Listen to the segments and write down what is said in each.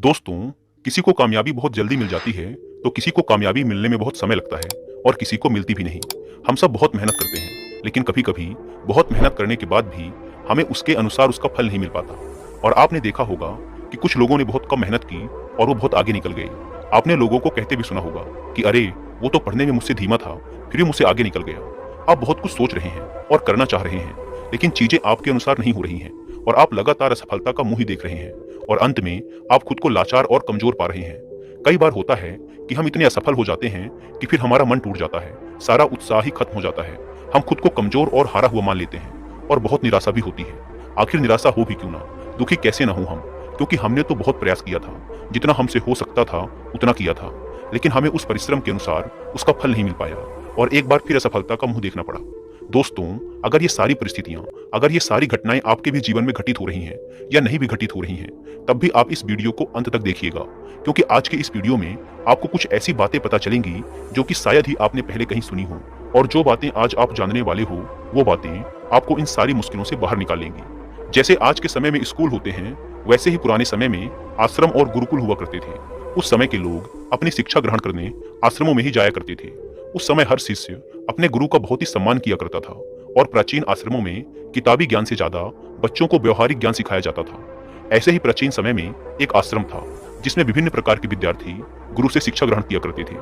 दोस्तों, किसी को कामयाबी बहुत जल्दी मिल जाती है तो किसी को कामयाबी मिलने में बहुत समय लगता है और किसी को मिलती भी नहीं। हम सब बहुत मेहनत करते हैं, लेकिन कभी कभी बहुत मेहनत करने के बाद भी हमें उसके अनुसार उसका फल नहीं मिल पाता। और आपने देखा होगा कि कुछ लोगों ने बहुत कम मेहनत की और वो बहुत आगे निकल गए। आपने लोगों को कहते भी सुना होगा कि अरे, वो तो पढ़ने में मुझसे धीमा था, फिर भी मुझसे आगे निकल गया। आप बहुत कुछ सोच रहे हैं और करना चाह रहे हैं, लेकिन चीजें आपके अनुसार नहीं हो रही हैं और आप लगातार असफलता का मुंह ही देख रहे हैं और अंत में आप खुद को लाचार और कमजोर पा रहे हैं। कई बार होता है कि हम इतने असफल हो जाते हैं कि फिर हमारा मन टूट जाता है, सारा उत्साह ही खत्म हो जाता है। हम खुद को कमजोर और हारा हुआ मान लेते हैं और बहुत निराशा भी होती है। आखिर निराशा हो भी क्यों ना, दुखी कैसे ना हो हम, क्योंकि हमने तो बहुत प्रयास किया था, जितना हमसे हो सकता था उतना किया था, लेकिन हमें उस परिश्रम के अनुसार उसका फल नहीं मिल पाया और एक बार फिर असफलता का मुंह देखना पड़ा। दोस्तों, अगर ये सारी परिस्थितियां, अगर ये सारी घटनाएं आपके भी जीवन में घटित हो रही हैं या नहीं भी घटित हो रही हैं, तब भी आप इस वीडियो को अंत तक देखिएगा, क्योंकि आज के इस वीडियो में आपको कुछ ऐसी बातें पता चलेंगी जो कि शायद ही आपने पहले कहीं सुनी हो, और जो बातें आज आप जानने वाले हो वो बातें आपको इन सारी मुश्किलों से बाहर निकालेंगी। जैसे आज के समय में स्कूल होते हैं, वैसे ही पुराने समय में आश्रम और गुरुकुल हुआ करते थे। उस समय के लोग अपनी शिक्षा ग्रहण करने आश्रमों में ही जाया करते थे। उस समय हर शिष्य अपने गुरु का बहुत ही सम्मान किया करता था और प्राचीन आश्रमों में किताबी ज्ञान से ज्यादा बच्चों को व्यवहारिक ज्ञान सिखाया जाता था। ऐसे ही प्राचीन समय में एक आश्रम था जिसमें विभिन्न प्रकार के विद्यार्थी गुरु से शिक्षा ग्रहण किया करते थे।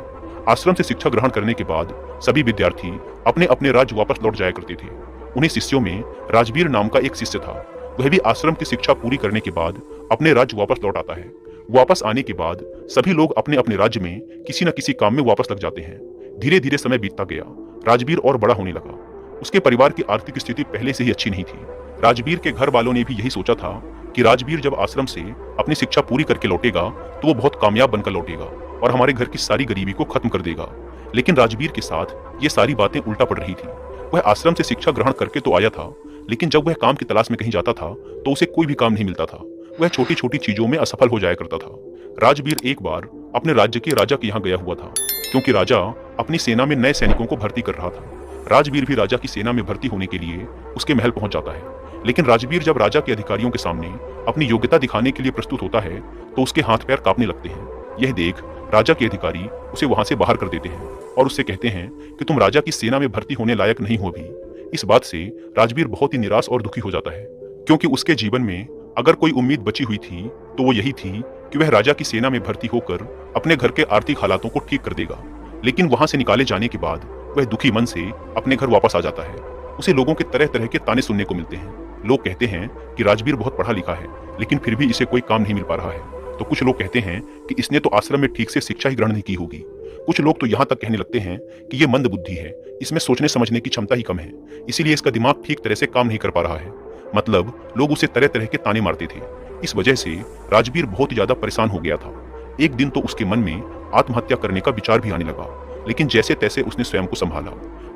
आश्रम से शिक्षा ग्रहण करने के बाद सभी विद्यार्थी अपने अपने राज्य वापस लौट जाया करते थे। उन्हीं शिष्यों में राजवीर नाम का एक शिष्य था। वह भी आश्रम की शिक्षा पूरी करने के बाद अपने राज्य वापस लौट आता है। वापस आने के बाद सभी लोग अपने अपने राज्य में किसी न किसी काम में वापस लग जाते हैं। धीरे धीरे समय बीतता गया। राजवीर और बड़ा होने लगा। उसके परिवार की आर्थिक स्थिति पहले से ही अच्छी नहीं थी। राजवीर के घर वालों ने भी यही सोचा था कि राजवीर जब आश्रम से अपनी शिक्षा पूरी करके लौटेगा तो वो बहुत कामयाब बनकर लौटेगा और हमारे घर की सारी गरीबी को खत्म कर देगा। लेकिन राजवीर के साथ ये सारी बातें उल्टा पड़ रही थी। वह आश्रम से शिक्षा ग्रहण करके तो आया था, लेकिन जब वह काम की तलाश में कहीं जाता था तो उसे कोई भी काम नहीं मिलता था। वह छोटी छोटी चीजों में असफल हो जाया करता था। राजवीर एक बार अपने राज्य के राजा के यहाँ गया हुआ था, क्योंकि राजा अपनी सेना में नए सैनिकों को भर्ती कर रहा था। राजवीर भी राजा की सेना में भर्ती होने के लिए उसके महल पहुंच जाता है। लेकिन राजवीर जब राजा के अधिकारियों के सामने अपनी योग्यता दिखाने के लिए प्रस्तुत होता है तो उसके हाथ पैर कांपने लगते हैं। यह देख राजा के अधिकारी उसे वहां से बाहर कर देते हैं और उससे कहते हैं कि तुम राजा की सेना में भर्ती होने लायक नहीं हो अभी। इस बात से राजवीर बहुत ही निराश और दुखी हो जाता है, क्योंकि उसके जीवन में अगर कोई उम्मीद बची हुई थी तो वो यही थी कि वह राजा की सेना में भर्ती होकर अपने घर के आर्थिक हालातों को ठीक कर देगा। लेकिन वहां से निकाले जाने के बाद वह दुखी मन से अपने घर वापस आ जाता है। उसे लोगों के तरह तरह के ताने सुनने को मिलते हैं। लोग कहते हैं कि राजवीर बहुत पढ़ा लिखा है, लेकिन फिर भी इसे कोई काम नहीं मिल पा रहा है। तो कुछ लोग कहते हैं कि इसने तो आश्रम में ठीक से शिक्षा ही ग्रहण नहीं की होगी। कुछ लोग तो यहाँ तक कहने लगते हैं कि ये मंद बुद्धि है, इसमें सोचने समझने की क्षमता ही कम है, इसीलिए इसका दिमाग ठीक तरह से काम नहीं कर पा रहा है। मतलब लोग उसे तरह तरह के ताने मारते थे। इस वजह से राजवीर बहुत ज्यादा परेशान हो गया था। एक दिन तो उसके मन में आत्महत्या करने का विचार भी आने लगा, लेकिन जैसे तैसे उसने स्वयं को संभाला।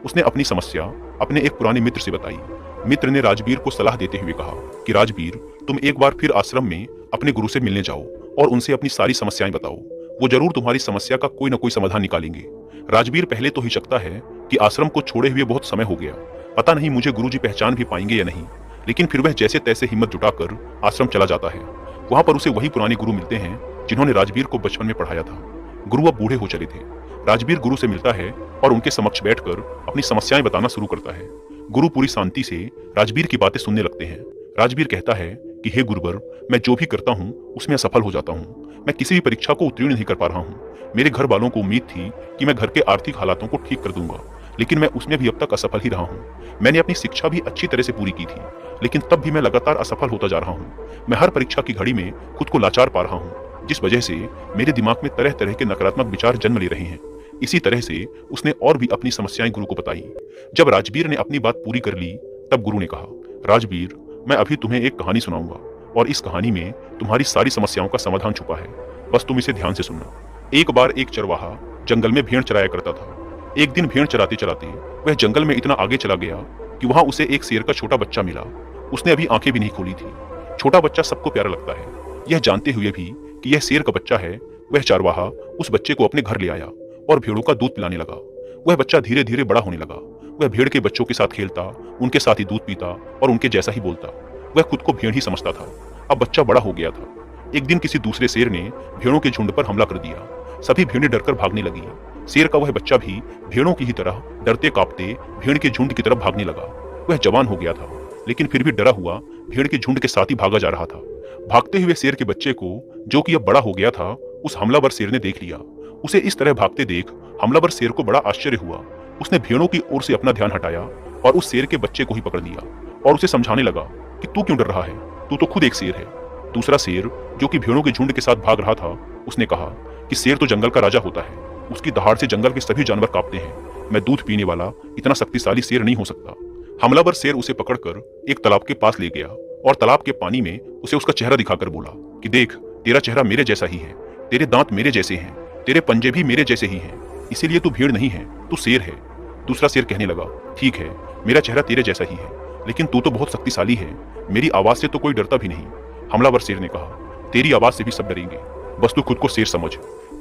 उसने अपनी समस्या अपने एक पुराने मित्र से बताई। मित्र ने राजवीर को सलाह देते हुए कहा कि राजवीर, तुम एक बार फिर आश्रम में अपने गुरु से मिलने जाओ और उनसे अपनी सारी समस्याएं बताओ। वो जरूर तुम्हारी समस्या का कोई न कोई समाधान निकालेंगे। राजवीर पहले तो हिचकता है कि आश्रम को छोड़े हुए बहुत समय हो गया, पता नहीं मुझे गुरुजी पहचान भी पाएंगे या नहीं। लेकिन फिर वह जैसे तैसे हिम्मत जुटाकर आश्रम चला जाता है। वहां पर उसे वही पुराने गुरु मिलते हैं जिन्होंने राजवीर को बचपन में पढ़ाया था। गुरु अब बूढ़े हो चले थे। राजवीर गुरु से मिलता है और उनके समक्ष बैठकर अपनी समस्याएं बताना शुरू करता है। गुरु पूरी शांति से राजवीर की बातें सुनने लगते हैं। राजवीर कहता है कि हे गुरुवर, मैं जो भी करता हूँ उसमें असफल हो जाता हूँ। मैं किसी भी परीक्षा को उत्तीर्ण नहीं कर पा रहा हूँ। मेरे घर वालों को उम्मीद थी कि मैं घर के आर्थिक हालातों को ठीक कर दूंगा, लेकिन मैं उसमें भी अब तक असफल ही रहा हूँ। मैंने अपनी शिक्षा भी अच्छी तरह से पूरी की थी, लेकिन तब भी मैं लगातार असफल होता जा रहा हूँ। मैं हर परीक्षा की घड़ी में खुद को लाचार पा रहा हूँ, जिस वजह से मेरे दिमाग में तरह तरह के नकारात्मक विचार जन्म ले रहे हैं। इसी तरह से उसने और भी अपनी समस्याएं गुरु को बताई। जब राजवीर ने अपनी बात पूरी कर ली, तब गुरु ने कहा, राजवीर, मैं अभी तुम्हें एक कहानी सुनाऊंगा और इस कहानी में तुम्हारी सारी समस्याओं का समाधान छुपा है, बस तुम इसे ध्यान से सुनना। एक बार एक चरवाहा जंगल में भेड़ चराया करता था। एक दिन भेड़ चराते चराते वह जंगल में इतना आगे चला गया कि वहां उसे एक शेर का छोटा बच्चा मिला। उसने अभी आंखें भी नहीं खोली थी। छोटा बच्चा सबको प्यारा लगता है। यह जानते हुए भी कि यह शेर का बच्चा है, वह चरवाहा उस बच्चे को अपने घर ले आया और भेड़ों का दूध पिलाने लगा। वह बच्चा धीरे धीरे बड़ा होने लगा। वह भेड़ के बच्चों के साथ खेलता, उनके साथ ही दूध पीता और उनके जैसा ही बोलता। वह खुद को भेड़ ही समझता था। अब बच्चा बड़ा हो गया था। एक दिन किसी दूसरे शेर ने भेड़ों के झुंड पर हमला कर दिया। सभी भेड़ें डरकर भागने लगी। शेर का वह बच्चा भी भेड़ों की ही तरह डरते कांपते भेड़ के झुंड की तरफ भागने लगा। वह जवान हो गया था, लेकिन फिर भी डरा हुआ भेड़ के झुंड के साथ ही भागा जा रहा था। भागते हुए शेर के बच्चे को, जो कि अब बड़ा हो गया था, उस हमलावर शेर ने देख लिया। उसे इस तरह भागते देख हमलावर शेर को बड़ा आश्चर्य हुआ। उसने भेड़ों की ओर से अपना ध्यान हटाया और उस शेर के बच्चे को ही पकड़ लिया और उसे समझाने लगा कि तू क्यों डर रहा है, तू तो खुद एक शेर है। दूसरा शेर, जो कि भेड़ों के झुंड के साथ भाग रहा था, उसने कहा कि शेर तो जंगल का राजा होता है, उसकी दहाड़ से जंगल के सभी जानवर कांपते हैं। मैं दूध पीने वाला इतना शक्तिशाली शेर नहीं हो सकता। हमलावर शेर उसे पकड़कर एक तालाब के पास ले गया और तालाब के पानी में उसे उसका चेहरा दिखाकर बोला कि देख, तेरा चेहरा मेरे जैसा ही है, तेरे दांत मेरे जैसे हैं, तेरे पंजे भी मेरे जैसे ही हैं, इसीलिए तू भेड़ नहीं है, तू शेर है। दूसरा शेर कहने लगा, ठीक है, मेरा चेहरा तेरे जैसा ही है, लेकिन तू तो बहुत शक्तिशाली है, मेरी आवाज से तो कोई डरता भी नहीं। हमलावर शेर ने कहा, तेरी आवाज से भी सब डरेंगे, बस तू खुद को शेर समझ।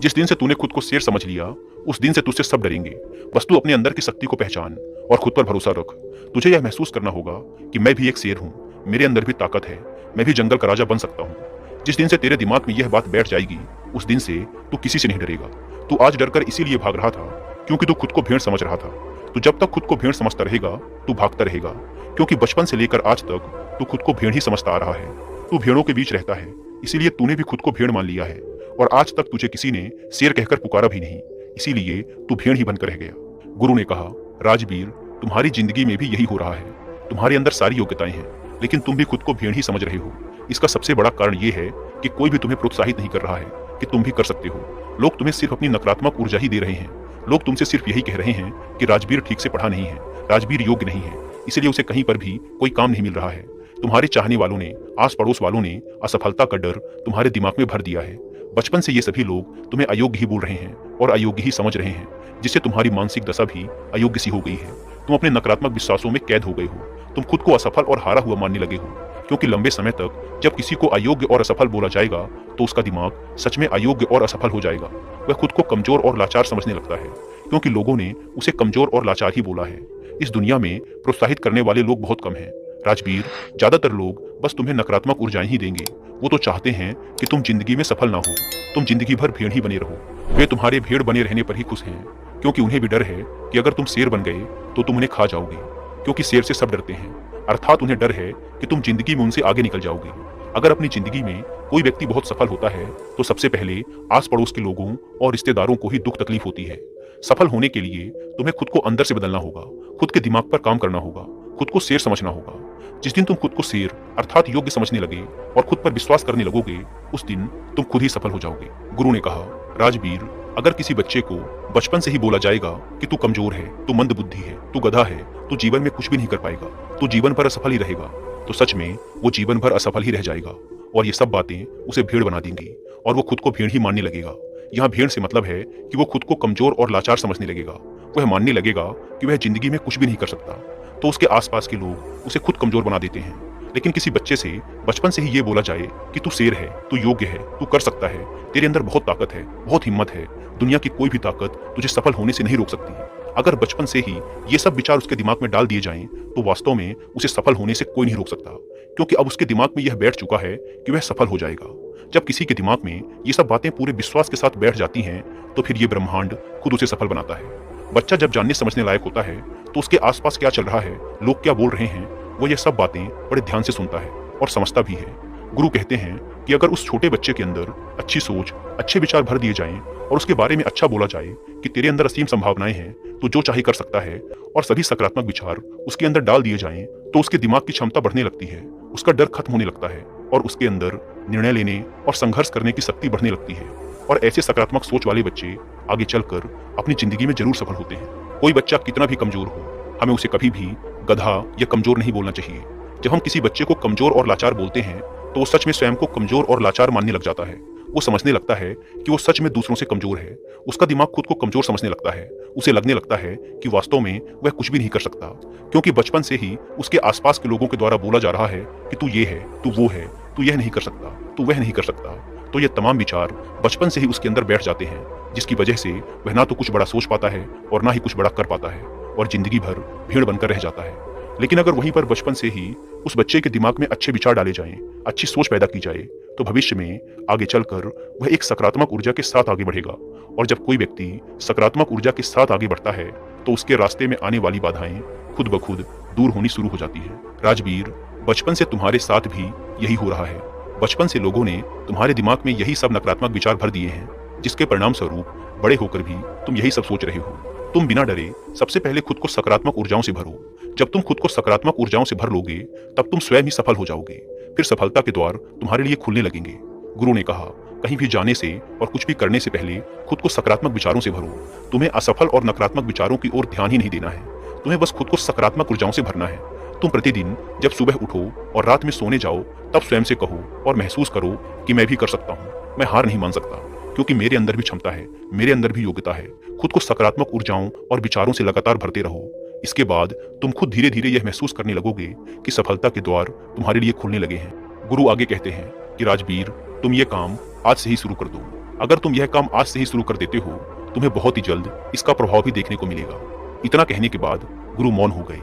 जिस दिन से तूने खुद को शेर समझ लिया, उस दिन से तुझसे सब डरेंगे। बस तू अपने अंदर की शक्ति को पहचान और खुद पर भरोसा रख। तुझे यह महसूस करना होगा कि मैं भी एक शेर हूँ, मेरे अंदर भी ताकत है, मैं भी जंगल का राजा बन सकता हूँ। जिस दिन से तेरे दिमाग में यह बात बैठ जाएगी, उस दिन से तू किसी से नहीं डरेगा। तू आज डरकर इसीलिए भाग रहा था क्योंकि तू खुद को भेड़ समझ रहा था। तू जब तक खुद को भेड़ समझता रहेगा, तू भागता रहेगा, क्योंकि बचपन से लेकर आज तक तू खुद को भेड़ ही समझता आ रहा है। तू भेड़ों के बीच रहता है, इसीलिए तूने भी खुद को भेड़ मान लिया है और आज तक तुझे किसी ने शेर कहकर पुकारा भी नहीं, इसीलिए तू भेड़ ही बनकर रह गया। गुरु ने कहा, राजवीर, तुम्हारी जिंदगी में भी यही हो रहा है। तुम्हारे अंदर सारी योग्यताएं हैं, लेकिन तुम भी खुद को भेड़ ही समझ रहे हो। इसका सबसे बड़ा कारण यह है कि कोई भी तुम्हें प्रोत्साहित नहीं कर रहा है कि तुम भी कर सकते हो। लोग तुम्हें सिर्फ अपनी नकारात्मक ऊर्जा ही दे रहे हैं। लोग तुमसे सिर्फ यही कह रहे हैं कि राजवीर ठीक से पढ़ा नहीं है, राजवीर योग्य नहीं है, इसलिए उसे कहीं पर भी कोई काम नहीं मिल रहा है। तुम्हारे चाहने वालों ने, आस पड़ोस वालों ने असफलता का डर तुम्हारे दिमाग में भर दिया है। बचपन से ये सभी लोग तुम्हें अयोग्य ही बोल रहे हैं और अयोग्य ही समझ रहे हैं, जिससे तुम्हारी मानसिक दशा भी अयोग्य सी हो गई है। तुम अपने नकारात्मक विश्वासों में कैद हो गए हो। तुम खुद को असफल और हारा हुआ मानने लगे हो, क्योंकि लंबे समय तक जब किसी को अयोग्य और असफल बोला जाएगा तो उसका दिमाग सच में अयोग्य और असफल हो जाएगा। वह खुद को कमजोर और लाचार समझने लगता है, क्योंकि लोगों ने उसे कमजोर और लाचार ही बोला है। इस दुनिया में प्रोत्साहित करने वाले लोग बहुत कम हैं। राजवीर, ज्यादातर लोग बस तुम्हें नकारात्मक ऊर्जाएं ही देंगे। वो तो चाहते हैं कि तुम जिंदगी में सफल ना हो, तुम जिंदगी भर भेड़ ही बने रहो। वे तुम्हारे भेड़ बने रहने पर ही खुश हैं, क्योंकि उन्हें भी डर है कि अगर तुम शेर बन गए तो तुम उन्हें खा जाओगे, क्योंकि शेर से सब डरते हैं। अर्थात उन्हें डर है कि तुम जिंदगी में उनसे आगे निकल जाओगे। अगर अपनी जिंदगी में कोई व्यक्ति बहुत सफल होता है तो सबसे पहले आस पड़ोस के लोगों और रिश्तेदारों को ही दुख तकलीफ होती है। सफल होने के लिए तुम्हें खुद को अंदर से बदलना होगा, खुद के दिमाग पर काम करना होगा, खुद को शेर समझना होगा। जिस दिन तुम खुद को शेर अर्थात योग्य समझने लगे और खुद पर विश्वास करने लगोगे, उस दिन तुम खुद ही सफल हो जाओगे। गुरु ने कहा, राजवीर, अगर किसी बच्चे को बचपन से ही बोला जाएगा कि तू कमजोर है, तू मंद बुद्धि है, तू गधा है, तू जीवन में कुछ भी नहीं कर पाएगा, तू जीवन भर असफल ही रहेगा, तो सच में वो जीवन भर असफल ही रह जाएगा और ये सब बातें उसे भेड़ बना देंगी और वो खुद को भेड़ ही मानने लगेगा। यहाँ भेड़ से मतलब है कि वो खुद को कमजोर और लाचार समझने लगेगा। वह मानने लगेगा कि वह जिंदगी में कुछ भी नहीं कर सकता, तो उसके आसपास के लोग उसे खुद कमजोर बना देते हैं। लेकिन किसी बच्चे से बचपन से ही ये बोला जाए कि तू शेर है, तू योग्य है, तू कर सकता है, तेरे अंदर बहुत ताकत है, बहुत हिम्मत है, दुनिया की कोई भी ताकत तुझे सफल होने से नहीं रोक सकती। अगर बचपन से ही ये सब विचार उसके दिमाग में डाल दिए जाएं, तो वास्तव में उसे सफल होने से कोई नहीं रोक सकता, क्योंकि अब उसके दिमाग में यह बैठ चुका है कि वह सफल हो जाएगा। जब किसी के दिमाग में ये सब बातें पूरे विश्वास के साथ बैठ जाती हैं, तो फिर ये ब्रह्मांड खुद उसे सफल बनाता है। बच्चा जब जानने समझने लायक होता है तो उसके आसपास क्या चल रहा है, लोग क्या बोल रहे हैं, वो ये सब बातें बड़े ध्यान से सुनता है और समझता भी है। गुरु कहते हैं कि अगर उस छोटे बच्चे के अंदर अच्छी सोच, अच्छे विचार भर दिए जाएं और उसके बारे में अच्छा बोला जाए कि तेरे अंदर असीम संभावनाएं हैं, तो जो चाहे कर सकता है, और सभी सकारात्मक विचार उसके अंदर डाल दिए जाएं, तो उसके दिमाग की क्षमता बढ़ने लगती है, उसका डर खत्म होने लगता है और उसके अंदर निर्णय लेने और संघर्ष करने की शक्ति बढ़ने लगती है। और ऐसे सकारात्मक सोच वाले बच्चे आगे चलकर अपनी जिंदगी में जरूर सफल होते हैं। कोई बच्चा कितना भी कमजोर हो, हमें उसे कभी भी गधा या कमजोर नहीं बोलना चाहिए। जब हम किसी बच्चे को कमजोर और लाचार बोलते हैं तो वो सच में स्वयं को कमजोर और लाचार मानने लग जाता है। वो समझने लगता है कि वो सच में दूसरों से कमजोर है। उसका दिमाग खुद को कमजोर समझने लगता है। उसे लगने लगता है कि वास्तव में वह कुछ भी नहीं कर सकता, क्योंकि बचपन से ही उसके आसपास के लोगों के द्वारा बोला जा रहा है कि तू ये है, तू वो है, तू यह नहीं कर सकता, तू वह नहीं कर सकता। तो ये तमाम विचार बचपन से ही उसके अंदर बैठ जाते हैं, जिसकी वजह से वह ना तो कुछ बड़ा सोच पाता है और ना ही कुछ बड़ा कर पाता है और जिंदगी भर भेड़ बनकर रह जाता है। लेकिन अगर वहीं पर बचपन से ही उस बच्चे के दिमाग में अच्छे विचार डाले जाएं, अच्छी सोच पैदा की जाए, तो भविष्य में आगे चलकर वह एक सकारात्मक ऊर्जा के साथ आगे बढ़ेगा। और जब कोई व्यक्ति सकारात्मक ऊर्जा के साथ आगे बढ़ता है तो उसके रास्ते में आने वाली बाधाएं खुद ब खुद दूर होनी शुरू हो जाती है। राजवीर, बचपन से तुम्हारे साथ भी यही हो रहा है। बचपन से लोगों ने तुम्हारे दिमाग में यही सब नकारात्मक विचार भर दिए हैं, जिसके परिणाम स्वरूप बड़े होकर भी तुम यही सब सोच रहे हो। तुम बिना डरे सबसे पहले खुद को सकारात्मक ऊर्जाओं से भरो। जब तुम खुद को सकारात्मक ऊर्जाओं से भर लोगे तब तुम स्वयं ही सफल हो जाओगे। फिर सफलता के द्वार तुम्हारे लिए खुलने लगेंगे। गुरु ने कहा, कहीं भी जाने से और कुछ भी करने से पहले खुद को सकारात्मक विचारों से भरो। तुम्हें असफल और नकारात्मक विचारों की ओर ध्यान ही नहीं देना है, तुम्हें बस खुद को सकारात्मक ऊर्जाओं से भरना है। तुम प्रतिदिन जब सुबह उठो और रात में सोने जाओ तब स्वयं से कहो और महसूस करो कि मैं भी कर सकता हूँ, मैं हार नहीं मान सकता, क्योंकि मेरे अंदर भी क्षमता है, मेरे अंदर भी योग्यता है। खुद को सकारात्मक ऊर्जाओं और विचारों से लगातार भरते रहो। इसके बाद तुम खुद धीरे धीरे यह महसूस करने लगोगे कि सफलता के द्वार तुम्हारे लिए खुलने लगे हैं। गुरु आगे कहते हैं कि राजवीर, तुम ये काम आज से ही शुरू कर दो। अगर तुम यह काम आज से ही शुरू कर देते हो तुम्हें बहुत ही जल्द इसका प्रभाव भी देखने को मिलेगा। इतना कहने के बाद गुरु मौन हो गए।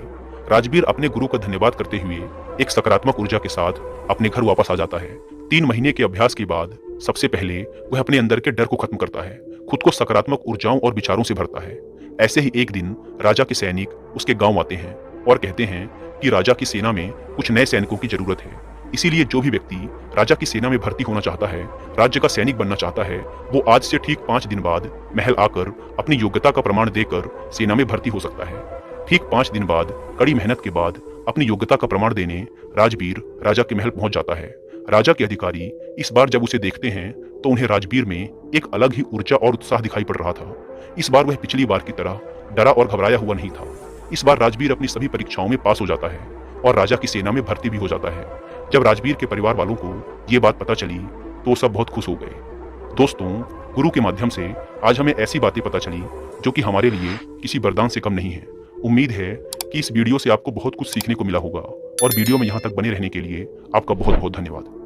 राजवीर अपने गुरु का धन्यवाद करते हुए एक सकारात्मक ऊर्जा के साथ अपने घर वापस आ जाता है। 3 महीने के अभ्यास के बाद सबसे पहले वह अपने अंदर के डर को खत्म करता है, खुद को सकारात्मक ऊर्जाओं और विचारों से भरता है। ऐसे ही एक दिन राजा के सैनिक उसके गांव आते हैं और कहते हैं कि राजा की सेना में कुछ नए सैनिकों की जरूरत है। इसीलिए जो भी व्यक्ति राजा की सेना में भर्ती होना चाहता है, राज्य का सैनिक बनना चाहता है, वो आज से ठीक 5 दिन बाद महल आकर अपनी योग्यता का प्रमाण देकर सेना में भर्ती हो सकता है। ठीक 5 दिन बाद कड़ी मेहनत के बाद अपनी योग्यता का प्रमाण देने राजवीर राजा के महल पहुंच जाता है। राजा के अधिकारी इस बार जब उसे देखते हैं तो उन्हें राजवीर में एक अलग ही ऊर्जा और उत्साह दिखाई पड़ रहा था। इस बार वह पिछली बार की तरह डरा और घबराया हुआ नहीं था। इस बार राजवीर अपनी सभी परीक्षाओं में पास हो जाता है और राजा की सेना में भर्ती भी हो जाता है। जब राजवीर के परिवार वालों को ये बात पता चली तो सब बहुत खुश हो गए। दोस्तों, गुरु के माध्यम से आज हमें ऐसी बातें पता चली जो कि हमारे लिए किसी वरदान से कम नहीं है। उम्मीद है कि इस वीडियो से आपको बहुत कुछ सीखने को मिला होगा और वीडियो में यहाँ तक बने रहने के लिए आपका बहुत बहुत धन्यवाद।